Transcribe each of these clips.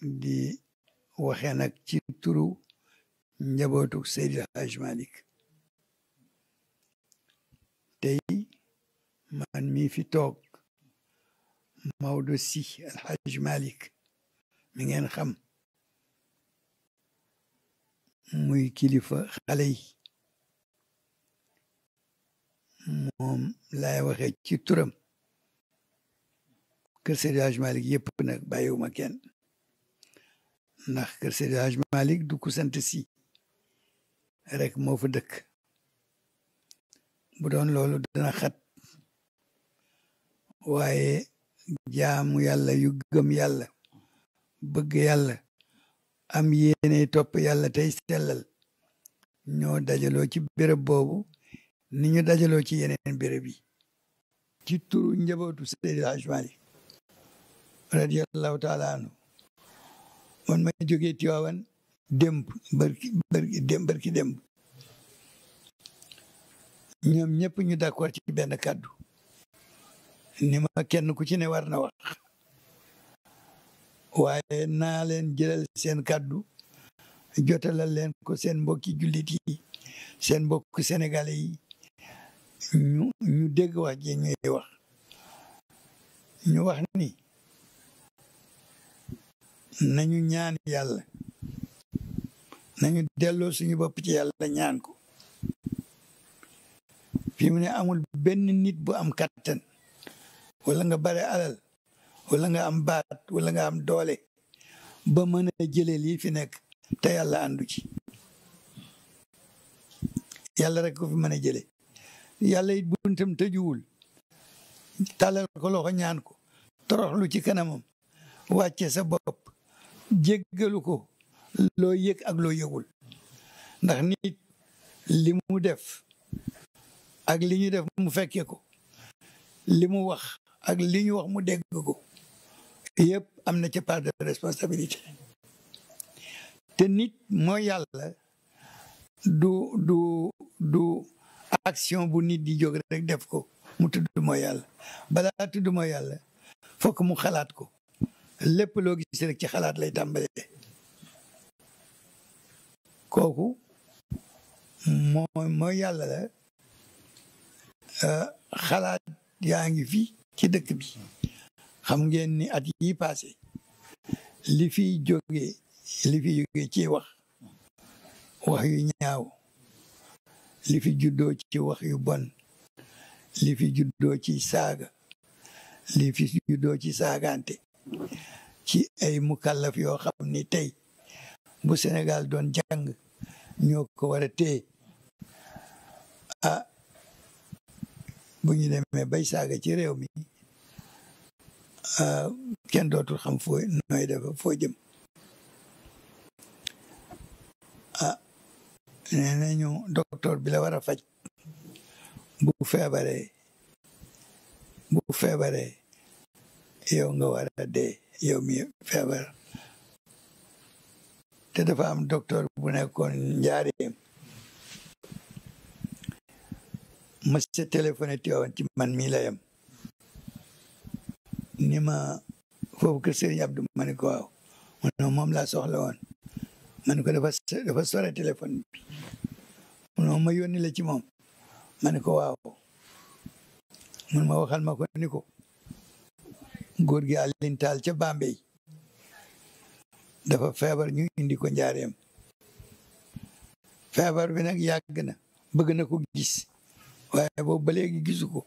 di waxe nag ci turu njabootu Seydi Hajj Malick tey man mi fi toog Maodo Sy Al Hajj Malick mi ngeen xam muy kilifa xale yi moom laay waxe ci turam kër Seydi Hajj Malick yëpp nag bàyyiwuma kenn ndax kër Seydi Hajj Malick du ku sant Sy rek moo fa dëkk bu doon loolu dana xat waaye jaamu yàlla yu gëm yàlla bëgg yàlla am yéene topp yàlla tey sellal ñoo dajaloo ci béréb boobu ni ñu dajaloo ci yeneen béréb yi ci turu njabootu Seydi Hajj Malick radiyallahu taala anhu man ma jógee Tiwaawan barki démb ñoom ñëpp ñu d'accord ci benn kàddu ni ma kenn ku ci ne war na wax waaye naa leen jëlal seen kàddu jotalal leen ko seen mbokki jullit yi seen mbokki sénégalais yi ñu dégg wax ji ñuy wax ñu wax ni nañu ñaan yàlla nañu delloo suñu bopp ci yàlla ñaan ko fi mu ne amul benn nit bu am kattan wala nga bare alal wala nga am baat wala nga am doole ba mën a jëlee lii fi nekk te yàlla àndu ci yàlla rek ko fi mën a jëlee yàlla it buntam tëjuwul tàllal ko loxo ñaan ko toroxlu ci kanamam wàcce sa bopp jéggalu ko loo yëg ak loo yëgul ndax nit li mu def ak li ñu def mu fekke ko li mu wax ak li ñu wax mu dégg ko yëpp am na ci part de responsabilité te nit mooy yàlla du action bu nit di jóg rek def ko mu tudd mooy yàlla balaa tudd mooy yàlla fokk mu xalaat ko lépp loo gis rek ci xalaat lay tàmbalee kooku mooy yàlla la xalaat yaa ngi fi ci dëkk bi xam ngeen ni at yi passé li fi jógee ci wax yu ñaaw li fi juddoo ci wax yu bon li fi juddoo ci saaga li fi juddoo ci saagante ci ay mukallaf yoo xam ni tey bu Sénégal doon jàng ñoo ko war a téye bu ñu demee bay saaga ci réew mi kenn dootul xam nooy def foo jëm nee nañu docteur bi la war a faj bu feebaree yow nga war a dee yow mi feebar te dafa am docteur bu nekkoon njaareem ma se téléphoné Tiwaawan ci man mii la yem ni ma foofu kër Serigne Abdou ma ne ko waaw moom laa soxla woon ma ne ko dafa sore téléphone bi mun ma yónni la ci moom ma ne ko waaw mun ma waxal ma ko ni ko góor gi Alioune Tall ca Bambey dafa feebar ñu indi ko njaareem feebar bi nag yàgg na bëgg na ko gis waaye boobu ba léegi gisu ko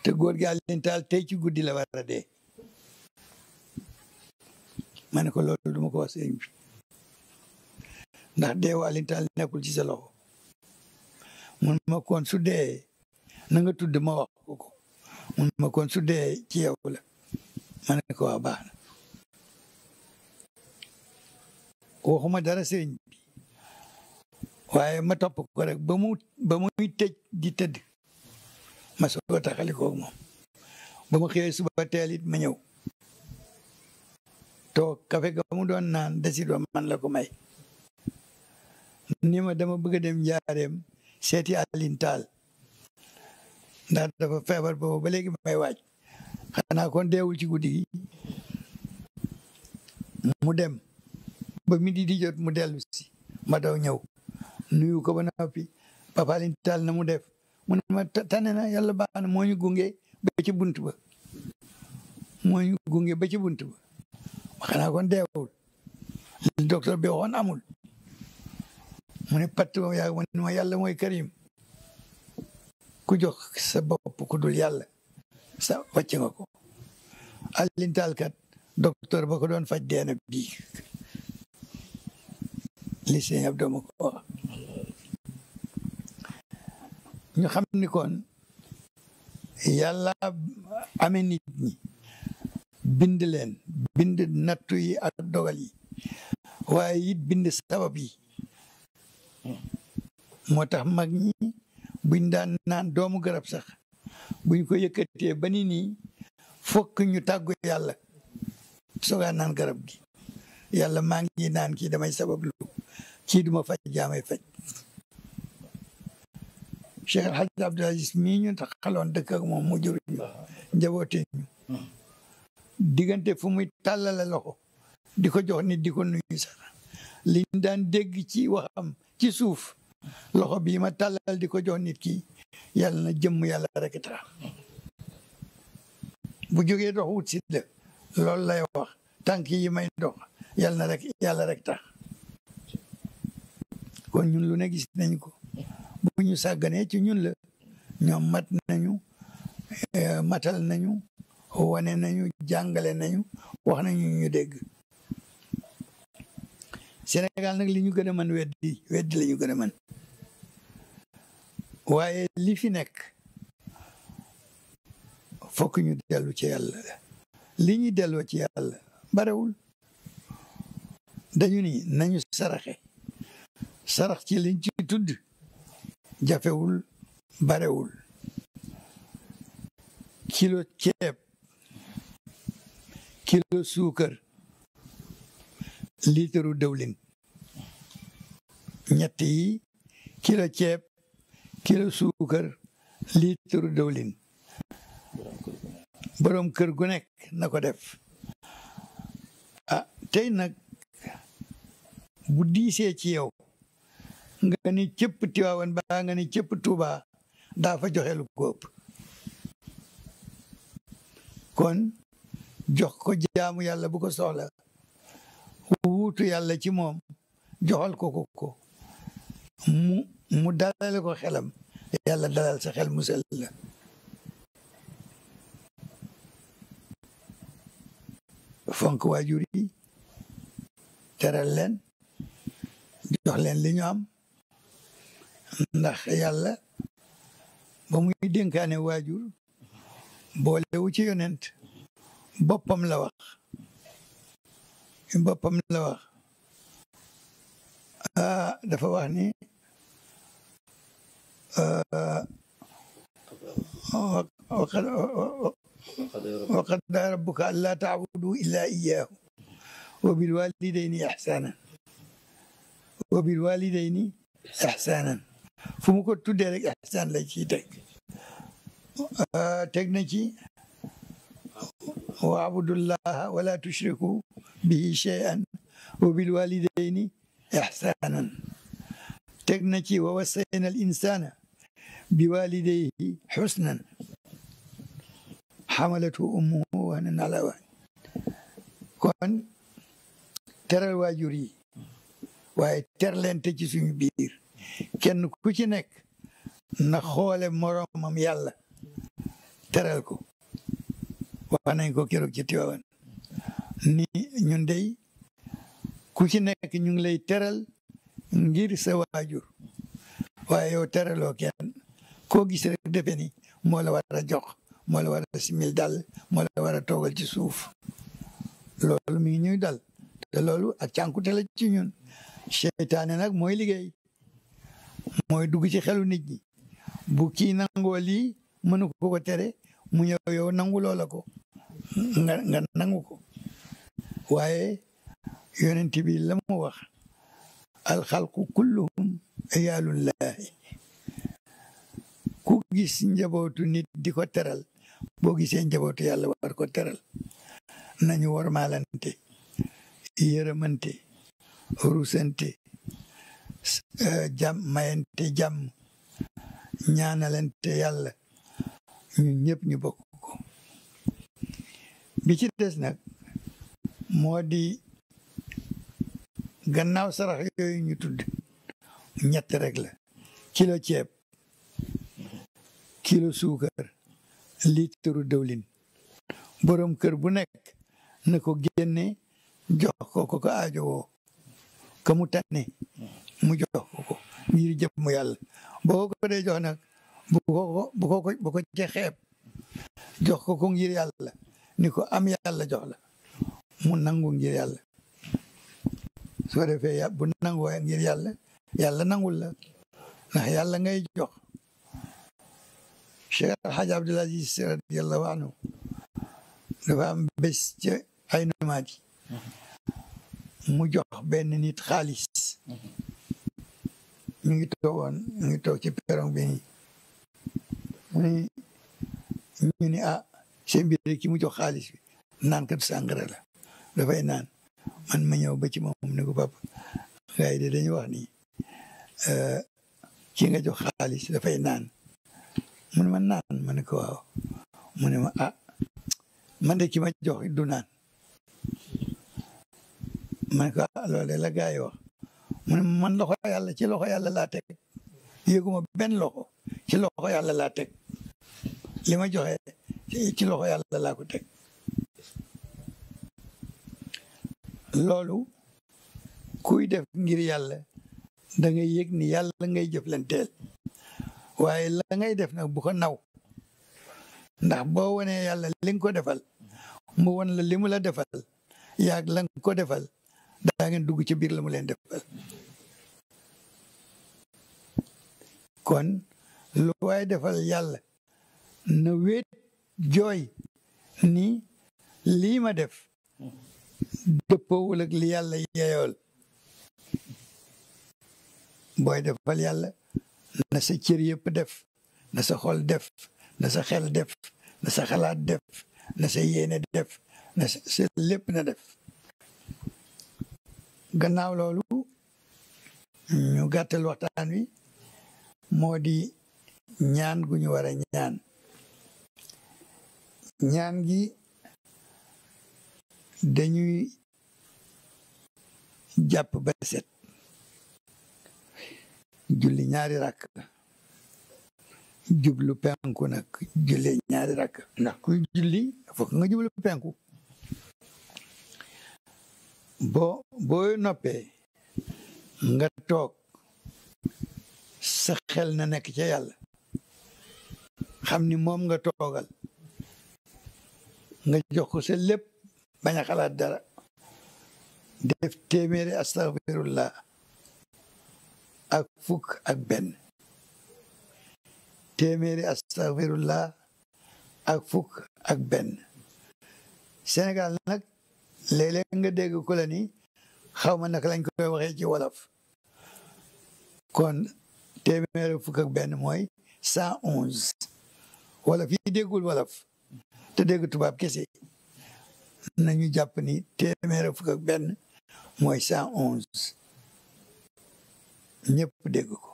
te góor gi Alioune Tall tey ci guddi la war a dee ma ne ko loolu duma ko wax sëriñ bi ndax deewu Alioune Tall nekkul ci sa loxo mun ma kon su dee na nga tudd ma wax ko mun ma kon su dee ci yow la ma ne ko waa baax na waxuma dara sëriñ bi waaye ma topp ko rek ba muy tëj di tëdd ma soog a taxalikoog moom ba ma xëyee suba teel it ma ñëw toog kafe ga mu doon naan desit wa man la ko may ni ma dama bëgg a dem njaareem seeti Alioune Tall ndax dafa feebar boobu ba léegi may waaj xanaa kon deewul ci guddi gi mu dem ba midi di jot mu dellu si ma daw ñëw nuyu ko ba noppi Papa Alioune Tall na mu def mu ne ma tane na yàlla baax na moo ñu gunge ba ci bunt ba moo ñu gunge ba ci bunt ba xanaa kon deewul li docteur bi waxoon amul mu ne patt ba yaa ma ne ma yàlla mooy Karim ku jox sa bopp ku dul yàlla sa wàcc nga ko Alioune Tall kat docteur ba ko doon faj deena bii li sëñ Abdou ma ko wax ñu xam ni kon yàlla amee nit ñi bind leen bind nattu yi ak dogal yi waaye it bind sabab yi moo tax mag ñi buñ daan naan doomu garab sax buñ ko yëkkatee ba ni nii fokk ñu tàggu yàlla sogaa naan garab gi yàlla maa ngi naan kii damay sabab lu kii duma faj jaamay faj Cheikh El Hadj Abdoul Aziz mii ñu tax xaloon dëkk ak moom mu jur ñu njaboote ñu diggante fu muy tàllale loxo di ko jox nit di ko nuyu sax liñ daan dégg ci waxam ci suuf loxo bii ma tàllal di ko jox nit ki yàlla na jëmm yàlla rek tax bu jógee dox wut si la loolu lay wax tànk yi may dox yàlla na rek yàlla rek tax kon ñun lu ne gis nañ ko bu ñu sàgganee ci ñun la ñoom mat nañu matal nañu wane nañu jàngale nañu wax nañu ñu dégg Sénégal nag li ñu gën a mën weddi la ñu gën a mën waaye li fi nekk fokk ñu dellu ci yàlla li ñuy delloo ci yàlla barewul dañu ni nañu sarax ci liñ ci tudd jafewul barewul kilo ceeb kilo suukar liitaru dëwlin ñett yi kilo ceeb kilo suukar liitaru dëwlin boroom kër gu nekk na ko def tey nag bu diisee ci yow nga ni cëpp Tiwaawan baa nga ni cëpp Tuuba daa fa joxe lu ko ëpp kon jox ko jaamu yàlla bu ko soxla wuutu yàlla ci moom joxal ko mu dalale ko xelam yàlla dalal sa xel musal la fonk waajur yi teral leen jox leen li ñu am ndax yàlla ba muy dénkaane waajur boolewu ci yonent boppam la wax dafa wax ni wa qadaa rabbuka allaa ta'budu illaa iyyaahu wa bil waalidayni ihsaanan fu mu ko tuddee rek ihsaan la ci teg na ci wa abudullaha wala tushriku bihi shay'an wa bil walidayni ihsanan teg na ci wa wassayna al insana bi walidayhi husnan hamalatu ummuhu wahnan ala wahn kon teral waajur yi waaye terlente ci suñu biir kenn ku ci nekk na xoole moroomam yàlla teral ko wax nañ ko keroog ci Tiwaawan ni ñun dey ku ci nekk ñu ngi lay teral ngir sa waajur waaye yow teraloo kenn koo gis rek defe ni moo la war a jox moo la war a simil dal moo la war a toogal ci suuf loolu mi ngi ñuy dal te loolu ak cànkute la ci ñun seytaane nag mooy liggéey mooy dugg ci xelu nit ñi bu kii nangoo lii mënu ko tere mu ñëw yow nangu loola ko nga nangu ko waaye yonent bi la mu wax alxalqu kulluhum iyaalullahi ku gis njabootu nit di ko teral boo gisee njabootu yàlla war ko teral nañu war maalante yërëmante rusante jàmm mayante jàmm ñaanalante yàlla ñun ñëpp ñu bokk ko bi ci des nag moo di gannaaw sarax yooyu ñu tudd ñett rek la kilo ceeb kilo suukar litre dëwlin borom kër bu nekk na ko génne jox ko aajowoo ka mu tànne mu jox ko ngir jëm yàlla boo ko dee jox nag bu ko ci xeeb jox ko ngir yàlla ni ko am yàlla jox la mu nangu ngir yàlla soo defee bu nangoo ngir yàlla nangul la ndax yàlla ngay jox Cheikh Alhaji Abdul Aziz radiyallahu anhu dafa am bés ca ay numaat mu jox benn nit xaalis ñu ngi toog ci perron bi nii ñu ni seen mbir ki mu jox xaalis bi naan kat sàngara la dafay naan man ma ñëw ba ci moom ne ko papa gars yi de dañu wax ni ki nga jox xaalis dafay naan mu ne ma naan ma ne ko waaw mu ne ma man de ki ma jox du naan ma ne ko loolu la gars yi wax mu ne man loxo yàlla ci loxo yàlla laa teg yëguma benn loxo ci loxo yàlla laa teg li ma joxe ci loxo yàlla laa ko teg loolu kuy def ngir yàlla da ngay yëg ni yàlla ngay jëflanteel waaye la ngay def nag bu ko naw ndax boo wonee yàlla li nga ko defal mu won la li mu la defal yaag la nga ko defal daa ngeen dugg ci biir la mu leen defal kon lu waay defal yàlla na wéet jooy ni lii ma def dëppoowul ak li yàlla yeyool booy defal yàlla na sa cër yëpp def na sa xol def na sa xel def na sa xalaat def na sa yéene def na sa lépp na def gannaaw loolu ñu gàttal waxtaan wi moo di ñaan gu ñu war a ñaan gi dañuy jàpp ba set julli ñaari rakk jublu penku nag julli ñaari rakk ndax kuy julli fokk nga jublu penku boo noppee nga toog sa xel na nekk ca yàlla xam ni moom nga toogal nga jox ko sa lépp bañ a xalaat dara def téeméeri astaghfirullah ak fukk ak benn téeméeri astaghfirullah ak fukk ak benn Sénégal nag léeg-léeg nga dégg ku la ni xaw ma naka lañ koy waxee ci wolof kon téeméeri fukk ak benn mooy 111 wolof yi déggul wolof te dégg tubaab kese nañu jàpp ni téeméeri fukk ak benn mooy 111 ñëpp dégg ko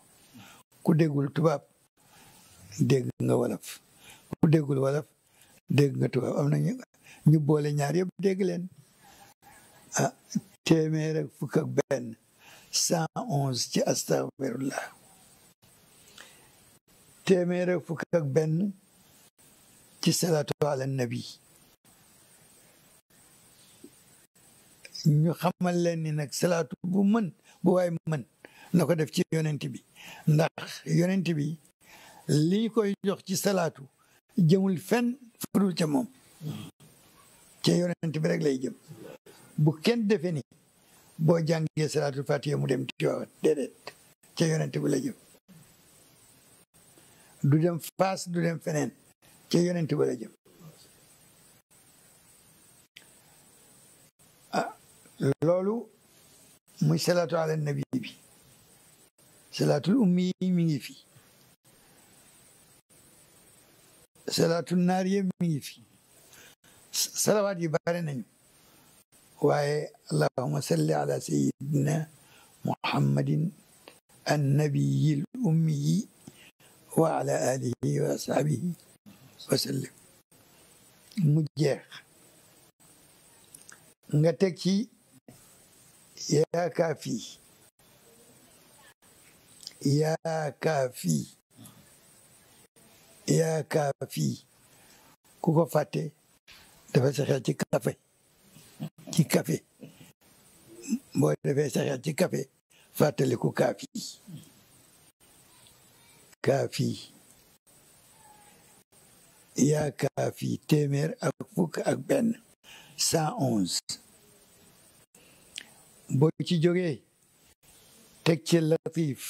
ku déggul tubaab dégg nga wolof ku déggul wolof dégg nga tubaab am na ñu boole ñaar yëpp dégg leen téeméeri fukk ak benn 111 ci astaghfirullah téeméeri fukk ak benn ci salaatu ala nabi ñu xamal leen ni nag salaatu bu waay mën na ko def ci yonent bi ndax yonent bi lii koy jox ci salaatu jëmul fenn fudul ca moom ca yonent bi rek lay jëm bu kenn defe ni boo jàngee salaatu fatiha mu dem Tiwaawan déedéet ca yonent bi la jëm du dem faas du dem feneen ca yonent bi la jëm loolu muy salaatu ala nabi bi salaatul ummi mi ngi fi salaatul naariya mi ngi fi salawaat yi bare nañu waaye allahuma salli ala sayidina muhammadin annabiyil ummiyi wa ala alihi wa ashabihi wa sallim mu jeex nga teg ci yaa kaafi yaa kaafi yaa kaafi ku ko fàtte dafa sa xel ci café boo defee sa xel ci café fàttaliku kaafi kaafi yaa kaafi téeméer ak fukk ak benn 111 boo ci jógee teg ci latif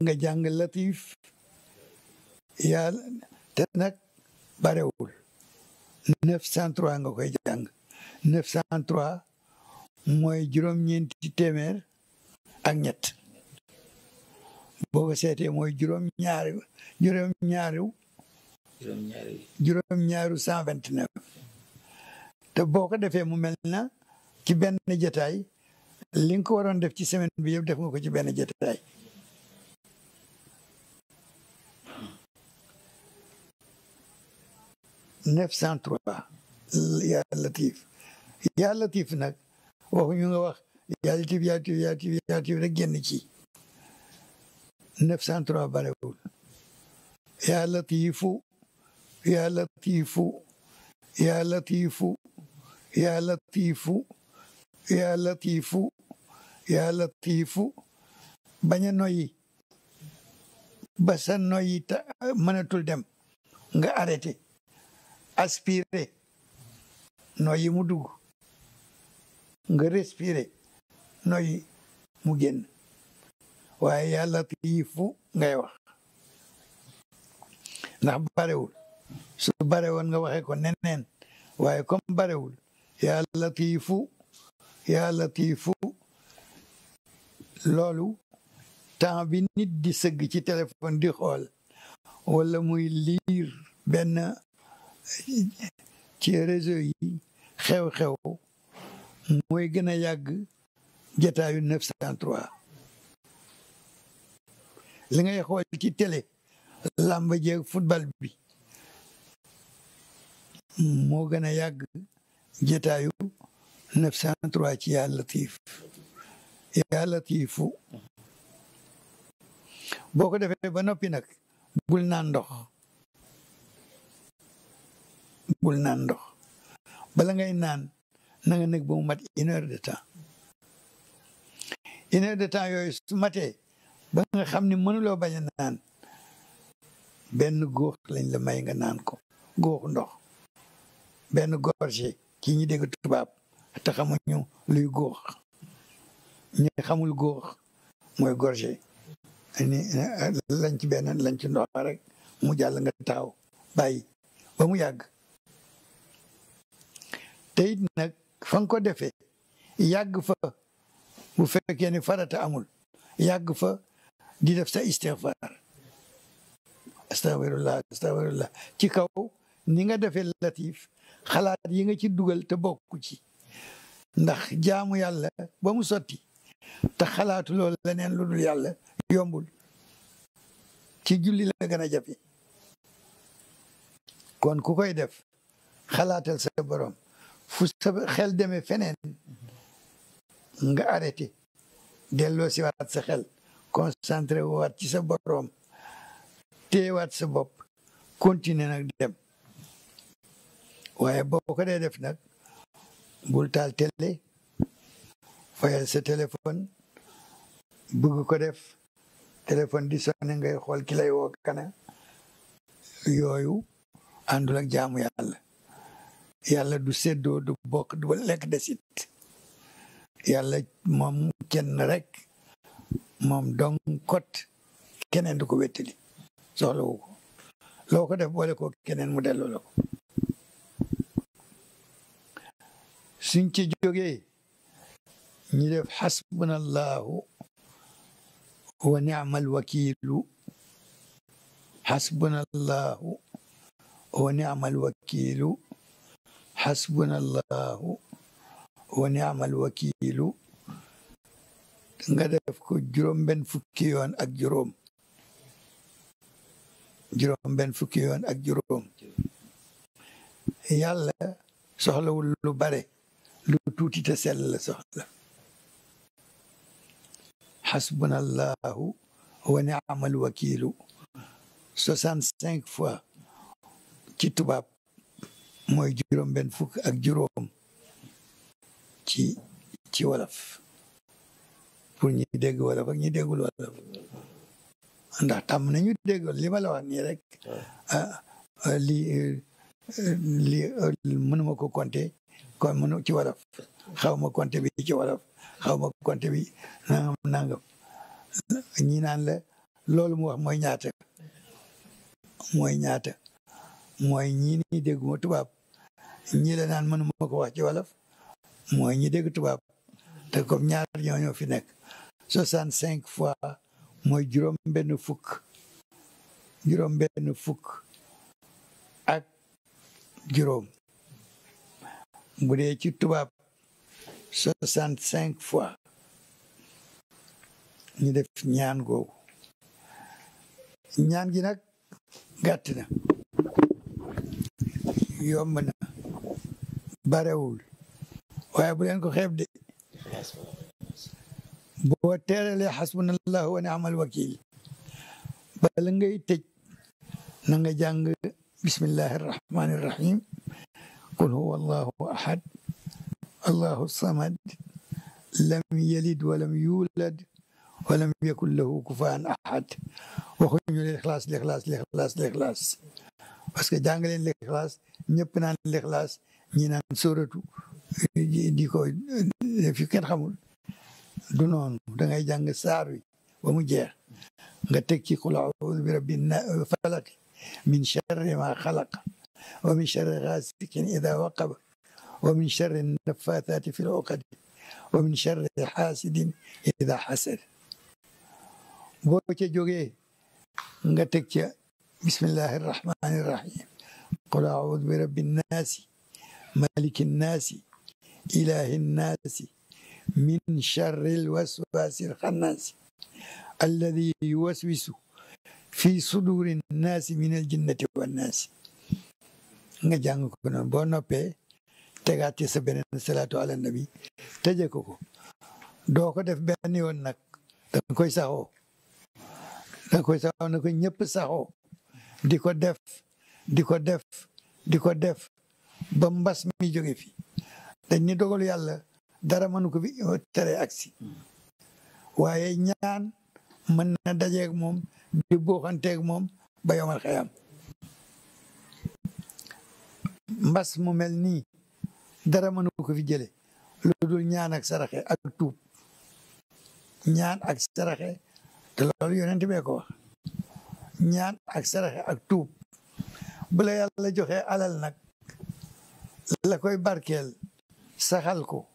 nga jàng latif yaa te nag barewul 903 nga koy jàng 903 mooy juróom-ñeenti téeméer ak ñett boo ko seetee mooy juróom-ñaaru 129 te boo ko defee mu mel na ci benn jotaay li nga ko waroon def ci semaine bi yëpp def nga ko ci benn jotaay neuf cent trois yaa latif nag waxuñu nga wax yaa latif rek génn ci 903 barewul yaa latifu yaa latifu yaa latifu yaa latifu yaa latifu yaa latifu bañ a noyyi ba sa noyyi ta mënatul dem nga arrêté aspiré noyyi mu dugg nga respiré noyyi mu génn waaye yaa latifu ngay wax ndax barewul su barewoon nga waxee ko neneen waaye comme barewul yaa latifu loolu temps bi nit di sëgg ci téléphone di xool wala muy liir benn ci réseau yi xew-xew mooy gën a yàgg jotaayu 903 li ngay xool ci télé làmb jeeg football bi moo gën a yàgg jotaayu 903 ci yaa latif yaa latifu boo ko defee ba noppi nag bul naan ndox bala ngay naan na nga nekk ba mu mat 1 heure de temps 1 heure de temps yooyu su matee ba nga xam ni mënuloo bañ a naan benn góox lañ la may nga naan ko góoxu ndox benn gorgée ci ñi dégg tubaab te xamuñu luy góox ñi xamul góox mooy gorgée ni lañ ci benn lañ ci ndox rek mu jàll nga taxaw bàyyi ba mu yàgg te it nag fa nga ko defee yàgg fa bu fekkee ni farata amul yàgg fa di def sa istighfar astagfirullah ci kaw ni nga defee latif xalaat yi nga ci dugal te bokku ci ndax jaamu yàlla ba mu sotti te xalaatu loolu leneen lu dul yàlla yombul ci julli la gën a jafe kon ku koy def xalaatal sa borom fu sa xel demee feneen nga arrêté delloo si waat sa xel concentré waat ci sa borom téewaat sa bopp continuer nag dem waaye boo ko dee def nag bul taal télé fayal sa téléphone bëgg ko def téléphone di sonné ngay xool ki lay woo kana yooyu àndul ak jaamu yàlla du séddoo du bokk du lekk desit yàlla moom kenn rek moom dong kot keneen du ko wettali soxlawu ko loo ko def boole ko keneen mu delloo la ko suñ ci jógee ñi def xasbunallahu wa ni'mal wakiilu xasbunallahu wa ni'mal wakiilu xasbunallahu wa ni'mal wakiilu nga def ko juróom benn fukki yoon ak juróom yàlla soxlawul lu bare lu tuuti te sell la soxla xasbunallahu wa ni'mal wakiilu 65 fois ci tubaab mooy juróom benn fukk ak juróom ci wolof pour ñi dégg wolof ak ñi déggul wolof ndax tam nañu dégg li ma la wax nii rek li mënuma ko compter kon mënu ci wolof xaw ma compter bi ci wolof xaw ma compter bi nangam ñi naan la loolu mu wax mooy ñaata mooy ñi ni dégguma tubaab ñi la naan mënuma ko wax ci wolof mooy ñi dégg tubaab te comme ñaar ñoo fi nekk 65 fois mooy juróom benn fukk ak juróom bu dee ci tubaab 65 fois ñu def ñaan googu ñaan gi nag gàtt na yomb na barewul waaye bu leen ko xeeb de boo teeralee xasbunallahu wa ni'mal wakiil bala ngay tëj na nga jàng bismillahi arrahmani irrahim qul huwa allahu ahad allahu samad lam yalid walam yulad walam yakun lahu kufuwan ahad waxuñu lixlaas parce que jàng leen lixlaas ñëpp naan lixlaas ñi naan sóoratu di ko fi kenn xamul du noonu dangay jàng saar wi ba mu jeex nga teg ci qul a'uudu bi rabbi falaq min sharri ma xalaq wa min sharri gaasiqin idaa waqab wa min sharri naffaathaati fil uqad wa min sharri xaasidin idaa xasad boo ca jógee nga teg ca bismillahi irrahmani irrahim qul a'uudu bi rabbi nnaasi maliki nnaasi ilahi nnaasi min sharri lwaswaasi alxannaasi alladi yuwaswisu fi suduri nnaasi min aljinnati wannaasi nga jàng ko noonu boo noppee tegaat ci sa beneen salaatu ala nabi tëje ko doo ko def benn yoon nag danga koy saxoo na ko ñëpp saxoo di ko def ba mbas mi jóge fi dañ ni dogalu yàlla dara mënu ko fi tere aksi waaye ñaan mën na dajeeg moom di booxanteeg moom ba yomal xeyam mbas mu mel nii dara mënu ko fi jële lu dul ñaan ak saraxe ak tuub ñaan ak saraxe te loolu yonent bee ko wax ñaan ak saraxe ak tuub bu la yàlla joxe alal nag la koy barkeel saxal ko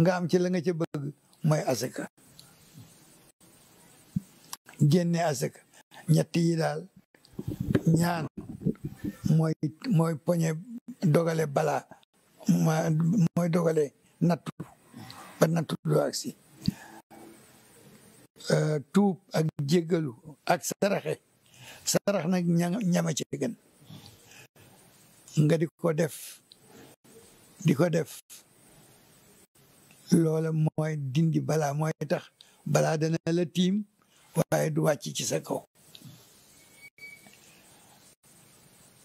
nga am ci la nga ca bëgg mooy asaka génne asaka ñett yi daal ñaan mooy poñe dogale balaa mooy dogale nattu ba nattu doo aksi tuub ak jéggalu ak sarax nag ñama ci gën nga di ko def loola mooy dindi balaa mooy tax balaa dana la tiim waaye du wàcc ci sa kaw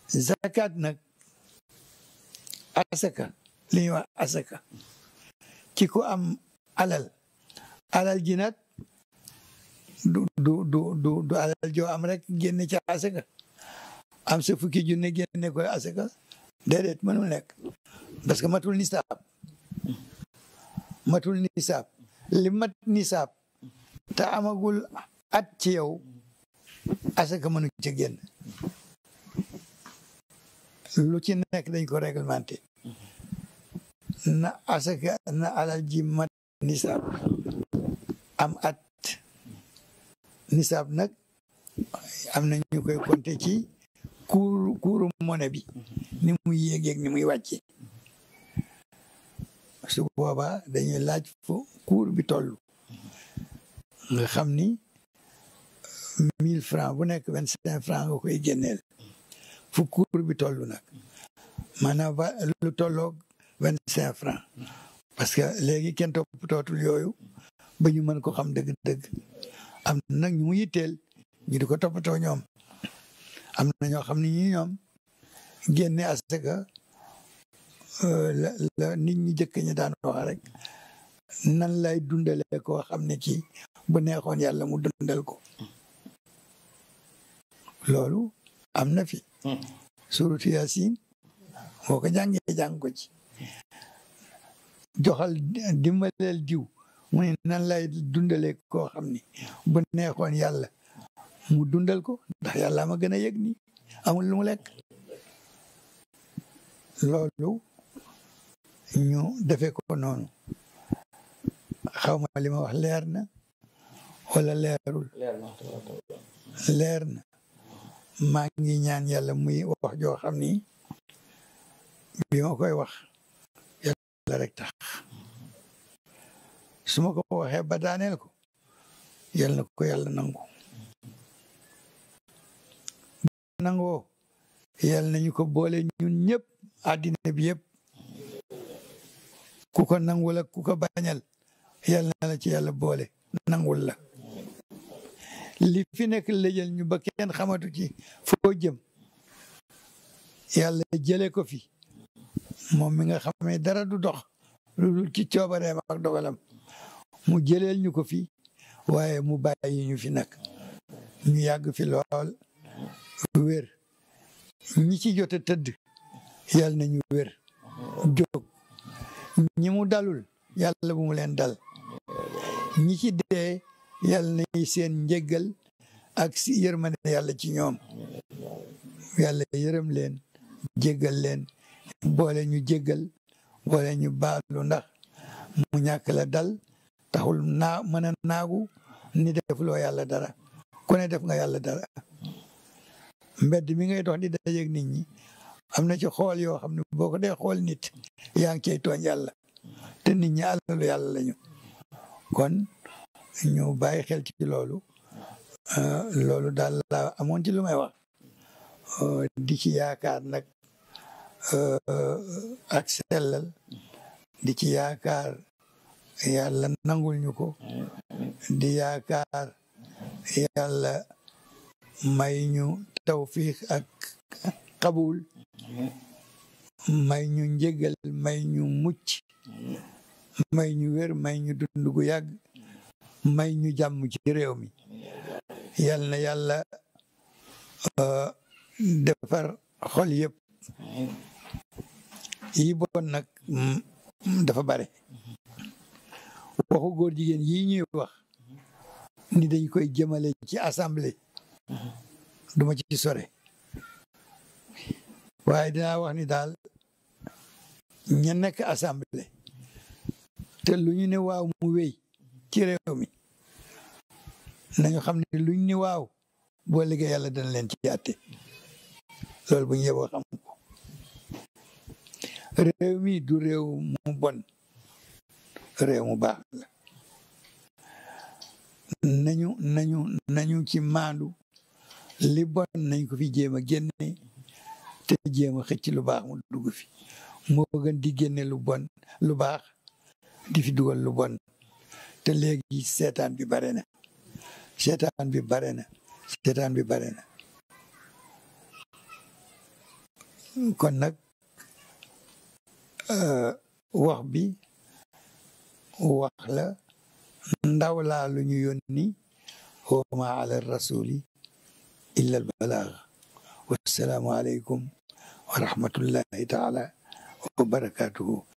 zakat nag asaka li ñuy wax asaka ci ku am alal ji nag du alal joo am rek génne ca asaka am sa fukki junne génne ko asaka déedéet mënul nekk parce que matul nisaab li mat nisaab te amagul at ci yow asaka mënu ca génn lu ci nekk dañ ko réglementé na asaka na alal ji mat nisaab am at nisaab nag am na ñu koy compter ci kuuru monnaie bi ni muy yéegeeg ni muy wàcce su boobaa dañuy laaj fu cours bi toll nga xam ni 1000 francs bu nekk 25 francs nga koy génneel fu cours bi toll nag maanaam lu tolloog 25 francs parce que léegi kenn toppatootul yooyu ba ñu mën ko xam dëgg-dëgg am na nag ñu mu yitteel ñu di ko toppatoo ñoom am na ñoo xam ne ñi ñoom génne asaka la nit ñi jëkk ñi daan wax rek nan lay dundale koo xam ne ci bu neexoon yàlla mu dundal ko loolu am na fi suratu Yaasin boo ko jàngee jàng ko ci joxal dimbaleel diw mu ne nan lay dundale koo xam ni bu neexoon yàlla mu dundal ko ndax yàlla ma gën a yëg ni amul lu mu lekk loolu ñu defee ko noonu xaw ma li ma wax leer na wala leerul leer na maa ngi ñaan yàlla muy wax joo xam ni bi ma koy wax yàlla rek tax su ma ko waxee ba daaneel ko yàlla na ko yàlla nangu nangoo yàlla nañu ko boole ñun ñëpp àddina bi yëpp ku ko nangul ak ku ko bañal yàlla na la ci yàlla boole nangul la li fi nekk lëjal ñu ba kenn xamatu ci foo jëm yàlla jële ko fi moom mi nga xamee dara du dox lu dul ci coobareem ak dogalam mu jëleel ñu ko fi waaye mu bàyyi ñu fi nag ñu yàgg fi lool wér ñi ci jot a tëdd yàlla na ñu wér jóg ñi mu dalul yàlla bu mu leen dal ñi ci dee yàlla na seen njëggal ak si yërmande yàlla ci ñoom yàlla yërëm leen jéggal leen boole ñu jéggal boole ñu baalu ndax mu ñàkk la dal taxul mën a naagu ni defuloo yàlla dara ku ne def nga yàlla dara mbedd mi ngay dox di dajeeg nit ñi am na ci xool yoo xam ne boo ko dee xool nit yaa ngi cay tooñ yàlla te nit ñi alalu yàlla lañu kon ñu bàyyi xel ci loolu loolu daal la amoon ci lu may wax di ci yaakaar nag ak sellal di ci yaakaar yàlla nangul ñu ko di yaakaar yàlla may ñu tawfiq ak qabul may ñu njëgal may ñu mucc may ñu wér may ñu dund gu yàgg may ñu jàmm ci réew mi yal na yàlla defar xol yëpp yi bon nag dafa bare waxu góor jigéen yi ñuy wax ni dañ koy jëmale ci assemblée duma ci sore waaye dinaa wax ni daal ña nekk assemblée te lu ñu ne waaw mu wéy ci réew mi nañu xam ne luñ ni waaw boo liggéey yàlla dana leen ci àtte loolu bu ñu yeboo xam ko réew mi du réew mu bon réew mu baax la nañu ci maandu li bon nañ ko fi jéem a génne te jéem a xëcc lu baax mu dugg fi moo gën di génne lu bon lu baax di fi dugal lu bon te léegi seetaan bi bare na seetaan bi bare na seetaan bi bare na kon nag wax bi wax la ndaw laa lu ñu yónni wa ma ala rasuli illa al balaag wassalaamu aleykum wa rahmatullahi taala wa barakatuhu